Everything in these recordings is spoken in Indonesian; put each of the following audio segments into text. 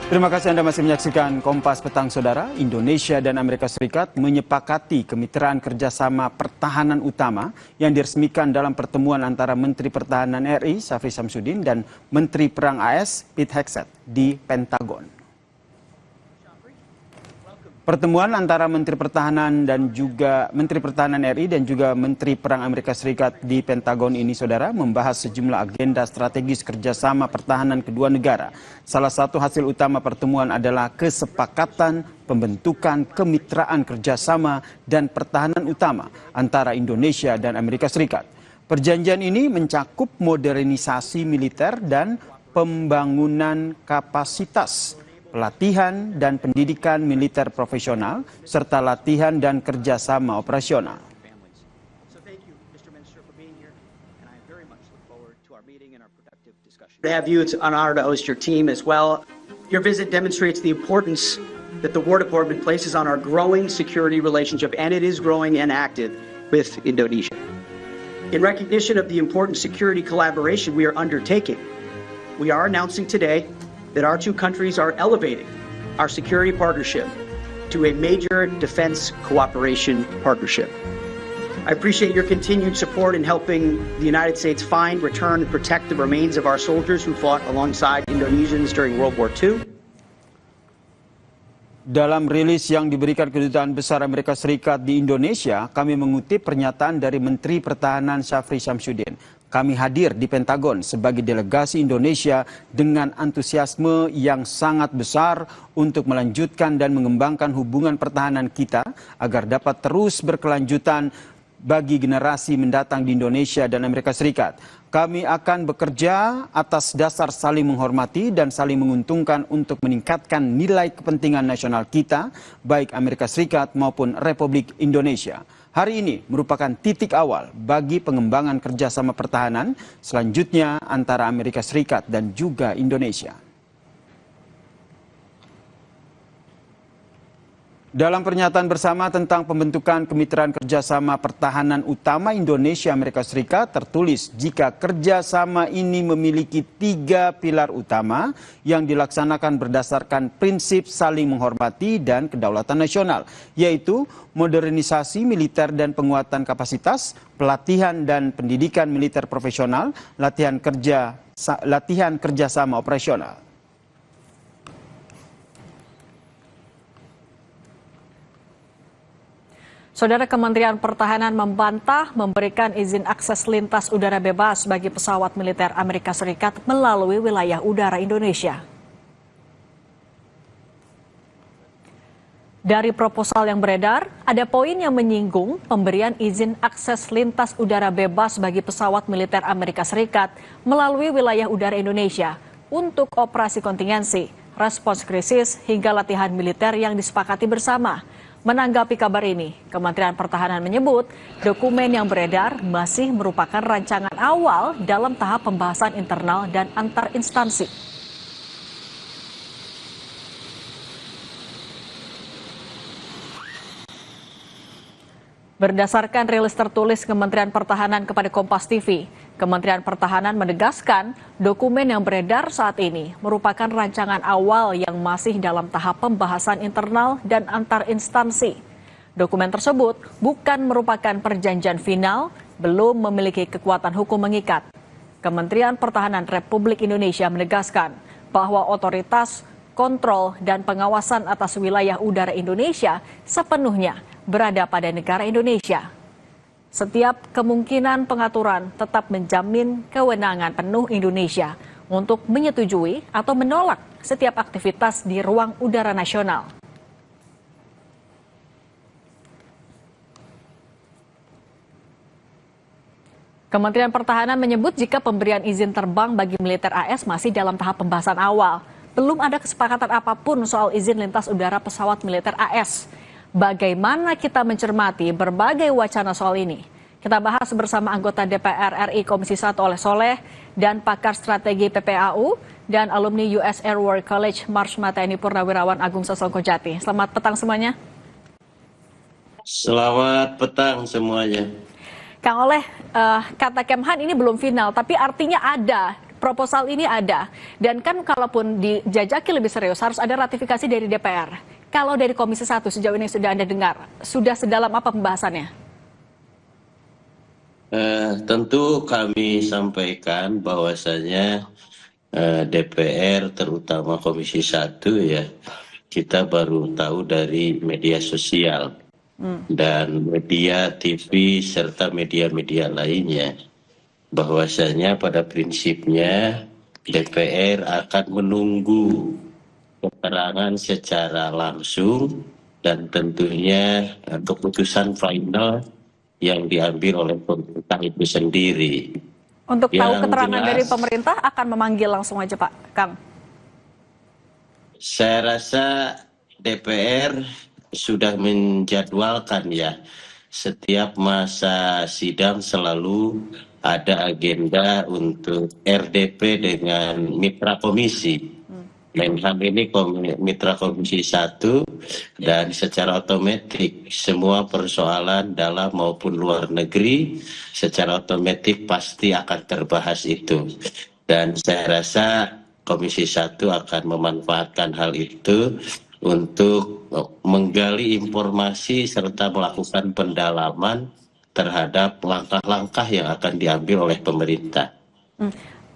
Terima kasih Anda masih menyaksikan Kompas Petang, Saudara. Indonesia dan Amerika Serikat menyepakati kemitraan kerjasama pertahanan utama yang diresmikan dalam pertemuan antara Menteri Pertahanan RI, Syafri Samsudin, dan Menteri Perang AS, Pete Hegseth, di Pentagon. Pertemuan antara Menteri Pertahanan RI dan juga Menteri Perang Amerika Serikat di Pentagon ini, Saudara, membahas sejumlah agenda strategis kerjasama pertahanan kedua negara. Salah satu hasil utama pertemuan adalah kesepakatan pembentukan kemitraan kerjasama dan pertahanan utama antara Indonesia dan Amerika Serikat. Perjanjian ini mencakup modernisasi militer dan pembangunan kapasitas, pelatihan dan pendidikan militer profesional, serta latihan dan kerjasama operasional. To have you, it's an honor to host your team as well. Your visit demonstrates the importance that the War Department places on our growing security relationship, and it is growing and active with Indonesia. In recognition of the important security collaboration we are undertaking, we are announcing today that our two countries are elevating our security partnership to a major defense cooperation partnership. I appreciate your continued support in helping the United States find, return, and protect the remains of our soldiers who fought alongside Indonesians during World War II. Dalam rilis yang diberikan Kedutaan Besar Amerika Serikat di Indonesia, kami mengutip pernyataan dari Menteri Pertahanan Syafri Samsudin. Kami hadir di Pentagon sebagai delegasi Indonesia dengan antusiasme yang sangat besar untuk melanjutkan dan mengembangkan hubungan pertahanan kita agar dapat terus berkelanjutan bagi generasi mendatang di Indonesia dan Amerika Serikat. Kami akan bekerja atas dasar saling menghormati dan saling menguntungkan untuk meningkatkan nilai kepentingan nasional kita, baik Amerika Serikat maupun Republik Indonesia. Hari ini merupakan titik awal bagi pengembangan kerjasama pertahanan selanjutnya antara Amerika Serikat dan juga Indonesia. Dalam pernyataan bersama tentang pembentukan kemitraan kerjasama pertahanan utama Indonesia-Amerika Serikat tertulis jika kerjasama ini memiliki 3 pilar utama yang dilaksanakan berdasarkan prinsip saling menghormati dan kedaulatan nasional, yaitu modernisasi militer dan penguatan kapasitas, pelatihan dan pendidikan militer profesional, latihan kerjasama operasional. Saudara, Kementerian Pertahanan membantah memberikan izin akses lintas udara bebas bagi pesawat militer Amerika Serikat melalui wilayah udara Indonesia. Dari proposal yang beredar, ada poin yang menyinggung pemberian izin akses lintas udara bebas bagi pesawat militer Amerika Serikat melalui wilayah udara Indonesia untuk operasi kontingensi, respons krisis, hingga latihan militer yang disepakati bersama. Menanggapi kabar ini, Kementerian Pertahanan menyebut dokumen yang beredar masih merupakan rancangan awal dalam tahap pembahasan internal dan antar instansi. Berdasarkan rilis tertulis Kementerian Pertahanan kepada Kompas TV, Kementerian Pertahanan menegaskan dokumen yang beredar saat ini merupakan rancangan awal yang masih dalam tahap pembahasan internal dan antar instansi. Dokumen tersebut bukan merupakan perjanjian final, belum memiliki kekuatan hukum mengikat. Kementerian Pertahanan Republik Indonesia menegaskan bahwa otoritas kontrol dan pengawasan atas wilayah udara Indonesia sepenuhnya berada pada negara Indonesia. Setiap kemungkinan pengaturan tetap menjamin kewenangan penuh Indonesia untuk menyetujui atau menolak setiap aktivitas di ruang udara nasional. Kementerian Pertahanan menyebut jika pemberian izin terbang bagi militer AS masih dalam tahap pembahasan awal. Belum ada kesepakatan apapun soal izin lintas udara pesawat militer AS. Bagaimana kita mencermati berbagai wacana soal ini? Kita bahas bersama anggota DPR RI Komisi 1 Oleh Soleh dan pakar strategi PPAU dan alumni US Air War College Marsma TNI Purnawirawan Agung Sasongkojati. Selamat petang semuanya. Selamat petang semuanya. Kang Oleh, kata Kemhan ini belum final, tapi artinya ada proposal ini ada. Dan kan kalaupun dijajaki lebih serius harus ada ratifikasi dari DPR. Kalau dari Komisi 1 sejauh ini sudah Anda dengar, sudah sedalam apa pembahasannya? Tentu kami sampaikan bahwasanya DPR terutama Komisi 1 ya, kita baru tahu dari media sosial dan media TV serta media-media lainnya bahwasanya pada prinsipnya DPR akan menunggu keterangan secara langsung dan tentunya keputusan final yang diambil oleh pemerintah itu sendiri. Untuk tahu Yang keterangan jelas, dari pemerintah akan memanggil langsung aja Pak Kang. saya rasa DPR sudah menjadwalkan ya, setiap masa sidang selalu ada agenda untuk RDP dengan mitra komisi. Menhan ini mitra komisi 1 dan secara otomatis semua persoalan dalam maupun luar negeri secara otomatis pasti akan terbahas itu. Dan saya rasa Komisi 1 akan memanfaatkan hal itu untuk menggali informasi serta melakukan pendalaman terhadap langkah-langkah yang akan diambil oleh pemerintah.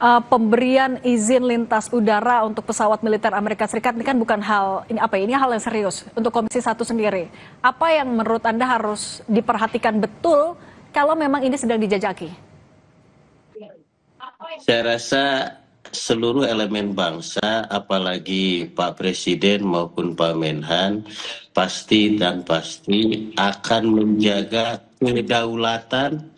Pemberian izin lintas udara untuk pesawat militer Amerika Serikat ini kan bukan hal ini hal yang serius untuk Komisi 1 sendiri. Apa yang menurut Anda harus diperhatikan betul kalau memang ini sedang dijajaki? Saya rasa seluruh elemen bangsa, apalagi Pak Presiden maupun Pak Menhan, pasti akan menjaga kedaulatan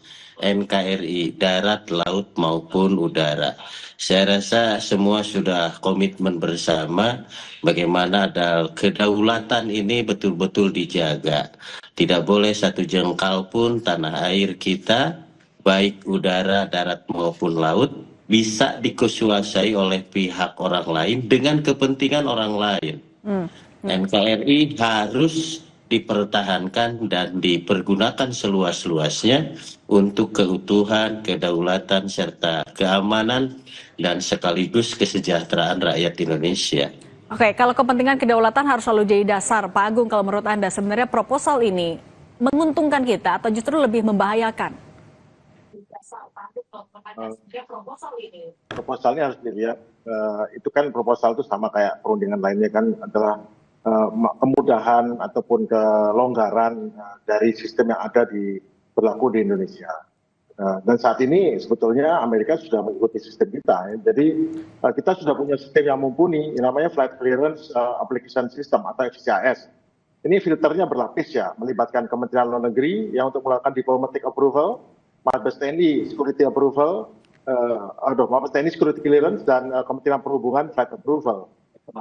NKRI, darat, laut maupun udara. Saya rasa semua sudah komitmen bersama bagaimana ada kedaulatan ini betul-betul dijaga. Tidak boleh satu jengkal pun tanah air kita, baik udara, darat maupun laut, bisa dikuasai oleh pihak orang lain dengan kepentingan orang lain. NKRI harus dipertahankan dan dipergunakan seluas-luasnya untuk keutuhan, kedaulatan, serta keamanan dan sekaligus kesejahteraan rakyat Indonesia. Oke, kalau kepentingan kedaulatan harus selalu jadi dasar, Pak Agung, kalau menurut Anda sebenarnya proposal ini menguntungkan kita atau justru lebih membahayakan? Proposalnya harus dilihat, itu kan proposal itu sama kayak perundingan lainnya kan adalah kemudahan ataupun kelonggaran dari sistem yang ada berlaku di Indonesia. Dan saat ini sebetulnya Amerika sudah mengikuti sistem kita. Ya. Jadi kita sudah punya sistem yang mumpuni, yang namanya Flight Clearance Application System atau FCAS. Ini filternya berlapis ya, melibatkan Kementerian Luar Negeri yang untuk melakukan diplomatic approval, Mabes TNI security approval, Mabes TNI security clearance dan Kementerian Perhubungan flight approval.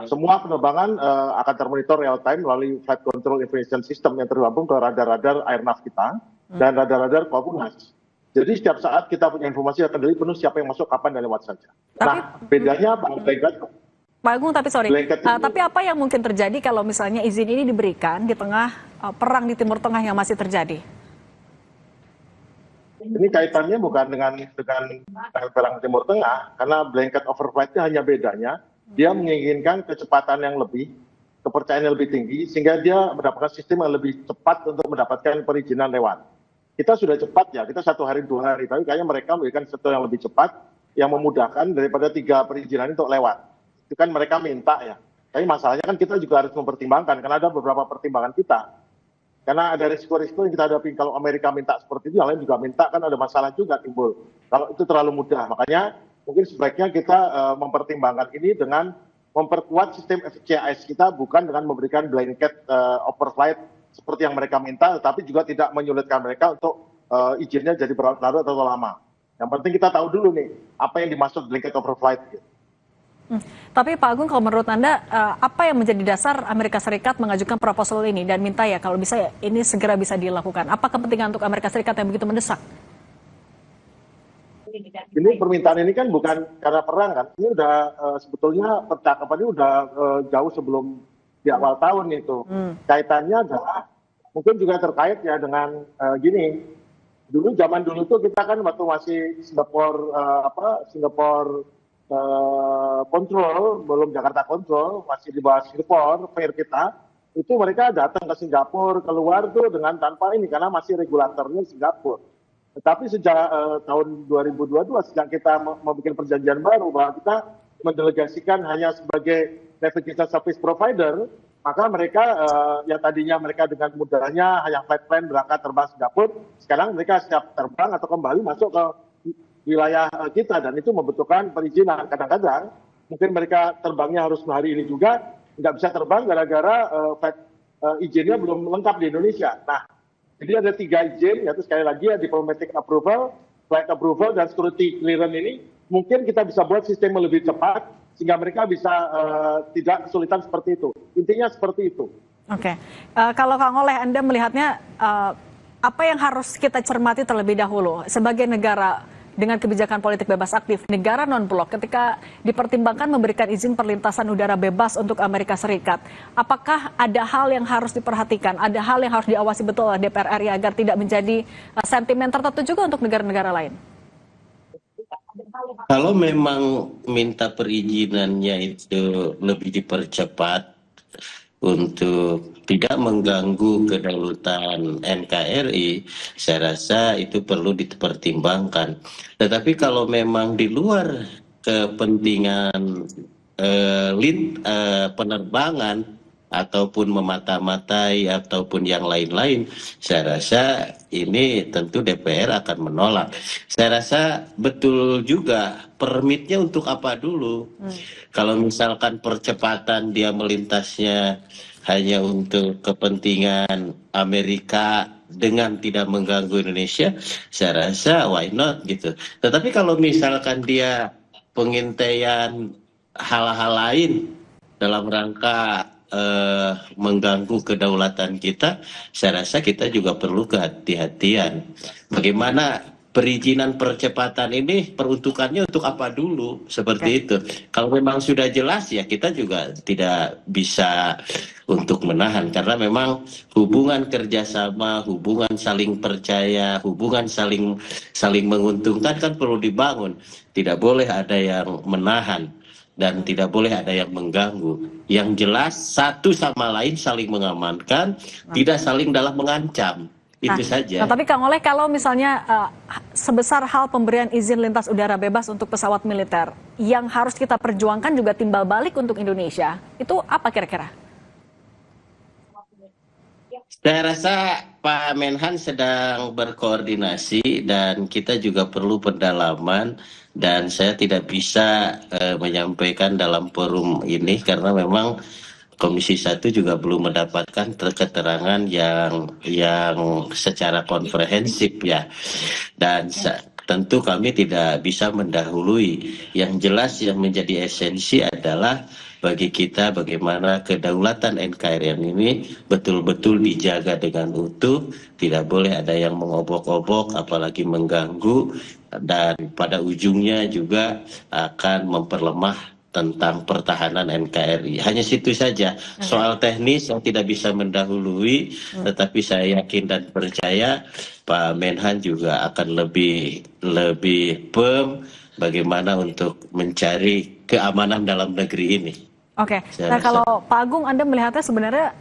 Semua penerbangan akan termonitor real time melalui flight control information system yang tergabung ke radar-radar airnav kita dan radar-radar Kopassus. Jadi setiap saat kita punya informasi akan dari penuh siapa yang masuk kapan dan lewat saja. Nah, bedanya Pak Agung, tapi apa yang mungkin terjadi kalau misalnya izin ini diberikan di tengah perang di Timur Tengah yang masih terjadi? Ini kaitannya bukan dengan perang Timur Tengah, karena blanket overflight-nya hanya bedanya, dia menginginkan kecepatan yang lebih, kepercayaan yang lebih tinggi, sehingga dia mendapatkan sistem yang lebih cepat untuk mendapatkan perizinan lewat. Kita sudah cepat ya, kita 1 hari 2 hari, tapi kayaknya mereka memberikan sesuatu yang lebih cepat, yang memudahkan daripada 3 perizinan untuk lewat. Itu kan mereka minta ya, tapi masalahnya kan kita juga harus mempertimbangkan, karena ada beberapa pertimbangan kita. Karena ada risiko-risiko yang kita hadapi. Kalau Amerika minta seperti itu, yang lain juga minta, kan ada masalah juga timbul. Kalau itu terlalu mudah, makanya mungkin sebaiknya kita mempertimbangkan ini dengan memperkuat sistem FCAS kita, bukan dengan memberikan blanket overflight seperti yang mereka minta, tetapi juga tidak menyulitkan mereka untuk izinnya jadi berlarut atau lama. Yang penting kita tahu dulu nih, apa yang dimaksud blanket overflight. Gitu. Tapi Pak Agung, kalau menurut Anda, apa yang menjadi dasar Amerika Serikat mengajukan proposal ini dan minta ya kalau bisa ya ini segera bisa dilakukan? Apa kepentingan untuk Amerika Serikat yang begitu mendesak? Ini permintaan ini kan bukan karena perang kan, ini udah sebetulnya percakapan ini udah jauh sebelum di awal tahun itu. Kaitannya adalah mungkin juga terkait ya dengan gini, zaman dulu tuh kita kan waktu masih Singapore kontrol, belum Jakarta kontrol, masih di bawah Singapore, fair kita, itu mereka datang ke Singapura, keluar tuh dengan tanpa ini, karena masih regulatornya Singapura. Tetapi sejak tahun 2022, sejak kita membuat perjanjian baru bahwa kita mendelegasikan hanya sebagai navigation service provider, maka mereka yang tadinya mereka dengan mudahnya hanya flight plan berangkat terbang Singapura, sekarang mereka siap terbang atau kembali masuk ke wilayah kita, dan itu membutuhkan perizinan. Kadang-kadang mungkin mereka terbangnya harus hari ini juga, nggak bisa terbang gara-gara izinnya belum lengkap di Indonesia. Nah, jadi ada 3 izin, yaitu sekali lagi ya, diplomatic approval, flight approval, dan security clearance ini. Mungkin kita bisa buat sistem yang lebih cepat, sehingga mereka bisa tidak kesulitan seperti itu. Intinya seperti itu. Oke. Kalau Kang Oleh, Anda melihatnya apa yang harus kita cermati terlebih dahulu sebagai negara dengan kebijakan politik bebas aktif, negara non-blok ketika dipertimbangkan memberikan izin perlintasan udara bebas untuk Amerika Serikat, apakah ada hal yang harus diperhatikan, ada hal yang harus diawasi betul oleh DPR RI agar tidak menjadi sentimen tertentu juga untuk negara-negara lain? Kalau memang minta perizinannya itu lebih dipercepat untuk tidak mengganggu kedaulatan NKRI, saya rasa itu perlu dipertimbangkan. Tetapi kalau memang di luar kepentingan penerbangan ataupun memata-matai ataupun yang lain-lain, saya rasa ini tentu DPR akan menolak. Saya rasa betul juga permitnya untuk apa dulu. Kalau misalkan percepatan dia melintasnya hanya untuk kepentingan Amerika dengan tidak mengganggu Indonesia, saya rasa why not gitu. Tetapi kalau misalkan dia pengintaian hal-hal lain dalam rangka mengganggu kedaulatan kita, saya rasa kita juga perlu kehati-hatian. Bagaimana perizinan percepatan ini peruntukannya untuk apa dulu, seperti itu. Kalau memang sudah jelas ya kita juga tidak bisa untuk menahan, karena memang hubungan kerjasama, hubungan saling percaya, hubungan saling menguntungkan kan perlu dibangun. Tidak boleh ada yang menahan dan tidak boleh ada yang mengganggu. Yang jelas satu sama lain saling mengamankan, tidak saling dalam mengancam. Itu saja. Nah, tapi Kang Oleh, kalau misalnya sebesar hal pemberian izin lintas udara bebas untuk pesawat militer, yang harus kita perjuangkan juga timbal balik untuk Indonesia, itu apa kira-kira? Saya rasa Pak Menhan sedang berkoordinasi dan kita juga perlu pendalaman, dan saya tidak bisa menyampaikan dalam forum ini karena memang Komisi 1 juga belum mendapatkan keterangan yang secara komprehensif ya. Dan tentu kami tidak bisa mendahului. Yang jelas yang menjadi esensi adalah bagi kita bagaimana kedaulatan NKRI ini betul-betul dijaga dengan utuh, tidak boleh ada yang mengobok-obok apalagi mengganggu, dan pada ujungnya juga akan memperlemah tentang pertahanan NKRI. Hanya situ saja. Soal teknis yang tidak bisa mendahului, tetapi saya yakin dan percaya Pak Menhan juga akan lebih firm bagaimana untuk mencari keamanan dalam negeri ini. Oke. Nah, kalau Pak Agung, Anda melihatnya sebenarnya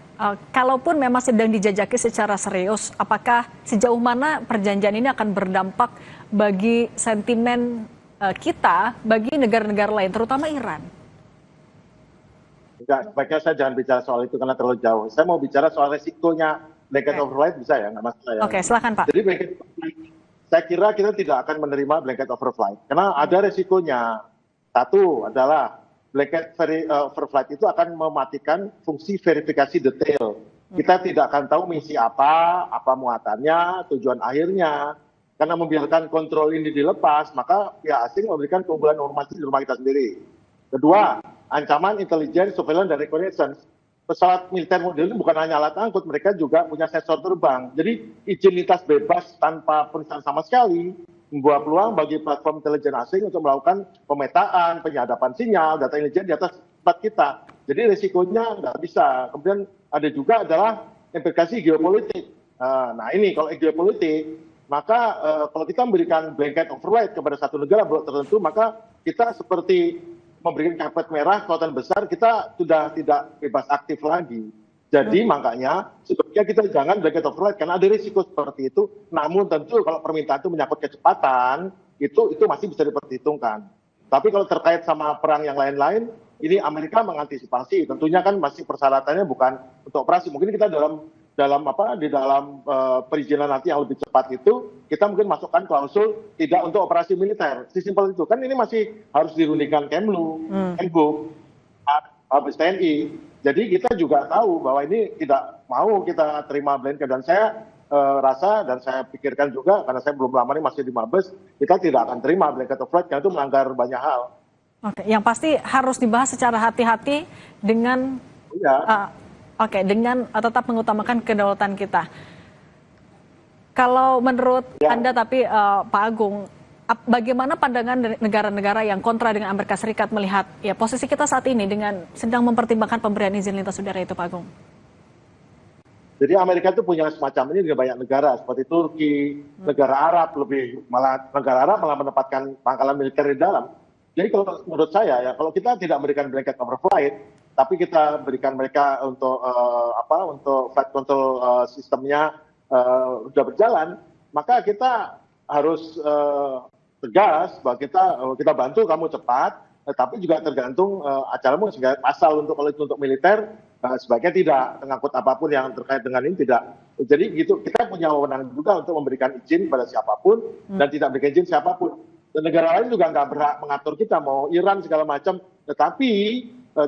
kalaupun memang sedang dijajaki secara serius, apakah sejauh mana perjanjian ini akan berdampak bagi sentimen kita bagi negara-negara lain, terutama Iran? Enggak, sebaiknya saya jangan bicara soal itu karena terlalu jauh. Saya mau bicara soal resikonya blanket overflight, bisa ya, nggak masalah ya. Oke, silakan Pak. Jadi saya kira kita tidak akan menerima blanket overflight karena ada resikonya. Satu adalah blanket overflight itu akan mematikan fungsi verifikasi detail. Kita tidak akan tahu misi apa muatannya, tujuan akhirnya. Karena membiarkan kontrol ini dilepas, maka pihak asing memberikan keunggulan informasi di rumah kita sendiri. Kedua, ancaman intelijen, surveillance, dan reconnaissance. Pesawat militer model ini bukan hanya alat angkut, mereka juga punya sensor terbang. Jadi izin lintas bebas tanpa perizinan sama sekali membuat peluang bagi platform intelijen asing untuk melakukan pemetaan, penyadapan sinyal, data intelijen di atas tempat kita. Jadi risikonya nggak bisa. Kemudian ada juga adalah implikasi geopolitik. Nah ini kalau geopolitik, maka kalau kita memberikan blanket override kepada satu negara tertentu, maka kita seperti memberikan karpet merah, kekuatan besar, kita sudah tidak bebas aktif lagi. Jadi makanya sebenarnya kita jangan blanket override karena ada risiko seperti itu. Namun tentu kalau permintaan itu menyangkut kecepatan, itu masih bisa diperhitungkan. Tapi kalau terkait sama perang yang lain-lain, ini Amerika mengantisipasi. Tentunya kan masih persyaratannya bukan untuk operasi. Mungkin kita di dalam perizinan nanti yang lebih cepat itu, kita mungkin masukkan klausul tidak untuk operasi militer. Sesimpel itu. Kan ini masih harus dirundingkan Kemlu, Menhub, Mabes TNI. Jadi kita juga tahu bahwa ini tidak mau kita terima blanket, dan saya rasa dan saya pikirkan juga karena saya belum lama ini masih di Mabes, kita tidak akan terima blanket override karena itu melanggar banyak hal. Oke, yang pasti harus dibahas secara hati-hati dengan dengan tetap mengutamakan kedaulatan kita. Kalau menurut Anda tapi Pak Agung, bagaimana pandangan negara-negara yang kontra dengan Amerika Serikat melihat ya posisi kita saat ini dengan sedang mempertimbangkan pemberian izin lintas udara itu, Pak Agung? Jadi Amerika itu punya semacam ini dengan banyak negara seperti Turki, negara Arab negara Arab malah menempatkan pangkalan militer di dalam. Jadi kalau menurut saya ya kalau kita tidak memberikan blanket overflight, tapi kita berikan mereka untuk untuk flight control sistemnya sudah berjalan, maka kita harus tegas bahwa kita bantu kamu cepat, tapi juga tergantung acaramu sehingga pasal kalau itu untuk militer sebaiknya tidak mengangkut apapun yang terkait dengan ini tidak. Jadi gitu kita punya wewenang juga untuk memberikan izin pada siapapun dan tidak memberikan izin siapapun. Dan negara lain juga nggak berhak mengatur kita mau Iran segala macam. Tetapi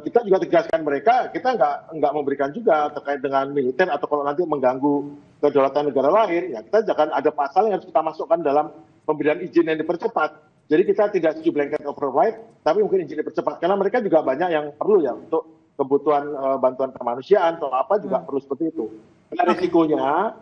kita juga tegaskan mereka kita nggak memberikan juga terkait dengan militer atau kalau nanti mengganggu kedaulatan negara lain ya kita jangan ada pasal yang harus kita masukkan dalam pemberian izin yang dipercepat. Jadi kita tidak setuju blanket override, tapi mungkin izin dipercepat karena mereka juga banyak yang perlu ya untuk kebutuhan bantuan kemanusiaan atau apa juga perlu seperti itu. Karena risikonya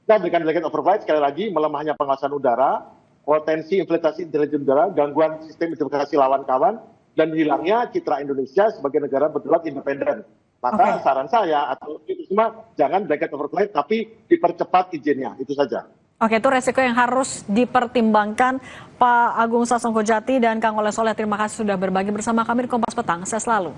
kita berikan blanket override sekali lagi melemahnya pengawasan udara, potensi infiltrasi intelijen udara, gangguan sistem identifikasi lawan kawan, dan hilangnya citra Indonesia sebagai negara bergerak independen. Maka saran saya atau itu semua jangan blanket override tapi dipercepat izinnya, itu saja. Oke, itu resiko yang harus dipertimbangkan. Pak Agung Sasongkojati dan Kang Oleh Soleh, terima kasih sudah berbagi bersama kami di Kompas Petang. Saya selalu.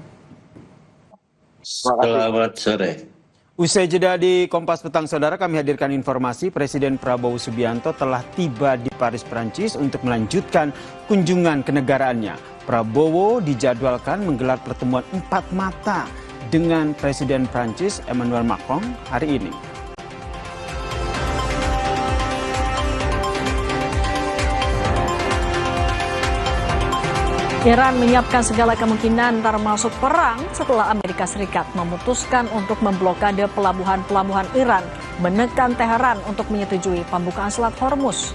Selamat sore. Usai jeda di Kompas Petang, Saudara, kami hadirkan informasi Presiden Prabowo Subianto telah tiba di Paris, Prancis untuk melanjutkan kunjungan kenegaraannya. Prabowo dijadwalkan menggelar pertemuan 4 mata dengan Presiden Prancis Emmanuel Macron hari ini. Iran menyiapkan segala kemungkinan termasuk perang setelah Amerika Serikat memutuskan untuk memblokade pelabuhan-pelabuhan Iran, menekan Teheran untuk menyetujui pembukaan Selat Hormuz.